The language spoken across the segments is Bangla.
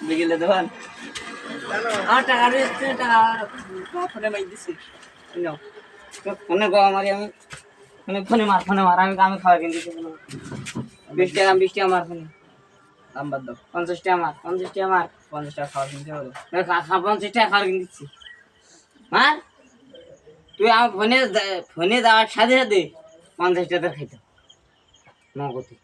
বিকেলে দেবেন আমার টাকা দিচ্ছে টাকা ফোনে মাই দিচ্ছি ফোনে গো আমারই আমি ফোনে মার আমি আমি খাওয়া কিনে দিচ্ছি 20 টাকা মার ফোনে নাম্বার দাও 50 টাকা মার 50 টাকা খাওয়া কিনতে হবে 50 টাকা খাওয়া কিনে দিচ্ছি মার তুই আমার ফোনে দেওয়ার সাথে সাথে 50 টাকা খাইতে নগদে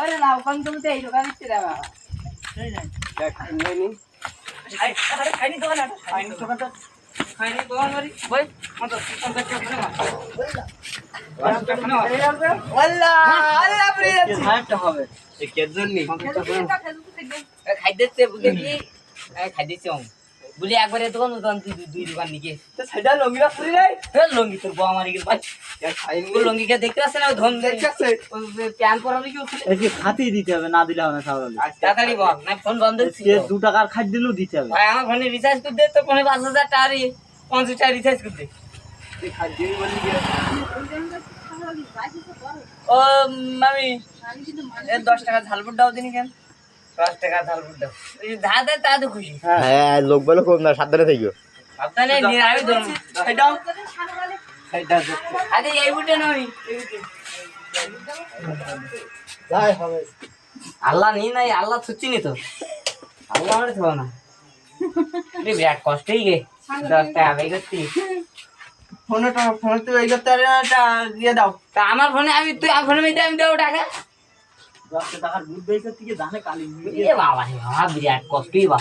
अरे ना कौन तुम ते दुकान इतने रहा खाई दुकान तो खाई दुकान वाली भाई मतलब वल्ला अल्लाह प्रिय हाट হবে এ কেজন নি খাই দিতে বুঝি খাই দিতে বলি একবারে দোকান দুই দোকান নিকে তো সেটা লঙ্গি রাখছিস রে এ লঙ্গি তোর বউ আমারে গেল ভাই খাইনি লঙ্গি কে দেখতে আসে না ধন দেখছে প্যান পরানো কি এই যে খাতি দিতে হবে না দিলে হবে না সাবধান তাড়াতাড়ি বল না ফোন বন্ধ ছিল 2 টাকার খাই দিলেও দিতে হবে ভাই আমার ফোনে রিচার্জ করে দে তো ফোনে 5000 টাকা 50 টাকা রিচার্জ করে দে এই খাই দিই বলি কি ও মামি এ 10 টাকা ঝালপুর দাও দিনি কেন 10 টাকা ঝালপুর দাও এই ধা দে তা তো খুশি হ্যাঁ লোক বলে খুব না সাবধানে থাকিও সাবধানে নিয়ে আমি ধরুন সেটাও সেটা আরে এই বুটে নই এই বুটে যাই হবে আল্লাহ নি নাই আল্লাহ ছুচ্ছি নি তো আল্লাহ আমারে থো না রে বিরাট কষ্টই গে 10 টাকা বেই করতি ফোনে তো এই করতে টা দিয়ে দাও তা আমার ফোনে আমি তুই আমার ফোনে মেই আমি দাও টাকা 10 টাকার বুট বেই করতে কি জানে কালি এ বাবা রে বাবা বিরাট কষ্টই বা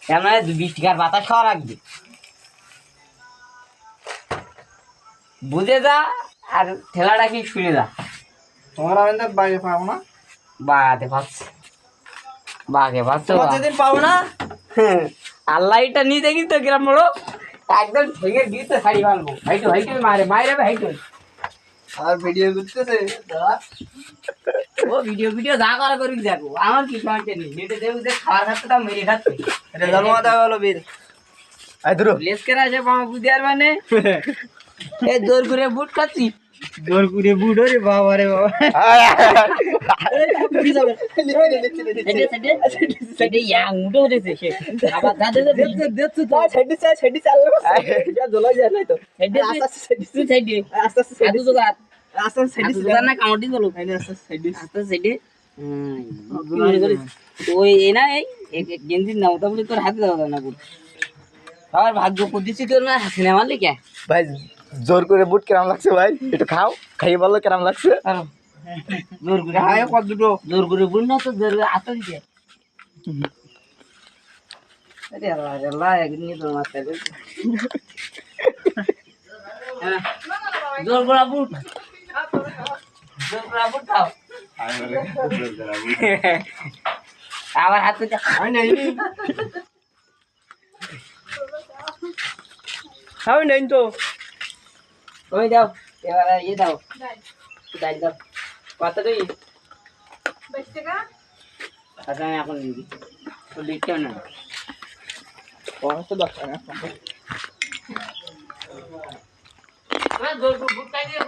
কেন 20 টাকার বাতাস খাওয়া রাখবি বুঝে যা আর ঠেলাটা কি শুনে যা তোমার আমি তো বাইরে পাবো না বাগে পাচ্ছে যেদিন পাবো না আল্লাহ এটা নিয়ে দেখি তো গ্রাম বড় একদম ঠেঙে দিতে শাড়ি বানবো হাইটো মারে মাইরে হাইটো আর ভিডিও করতেছে ও ভিডিও যা করা করি দেখো আমার কি সমস্যা নেই নেটে দেখো যে খাওয়ার খাচ্ছে তা মেরে খাচ্ছে এটা জন্মটা হলো বীর আই ধরো লেস করে আসে বাবা বুঝিয়ার মানে এই জোর করে বুট খাচ্ছি জোর করে বুট রে বাবা রে বাবা সেটা ইয়া উঠে উঠেছে সে আবার দেখছো তো সেটি চালু দোলা যায় না তো না কামড়ি বলো ওই এ না এই গেঞ্জির নাম ওটা বলে তোর হাতে দেওয়া না বুট আর ভাগ্য কুদিছি তোর না সিনেমা লিখে ভাই জোর করে বুট কেমন লাগছে ভাই একটু খাও খাইয়ে বলো কেমন লাগছে জোর করে হায় কত দুটো জোর করে বুঝ না তো জোর করে আতা দিতে আরে আল্লাহ একদিন তো মারতে জোর করে বুট খাও আবার হাতে আমি নেই তো ওই দাও এবার ইয়ে দাও ডাল দাও কত তুই 20 টাকা আচ্ছা আমি এখন নিবি তো লিখতেও না তো দরকার না বুট খাই দিয়ে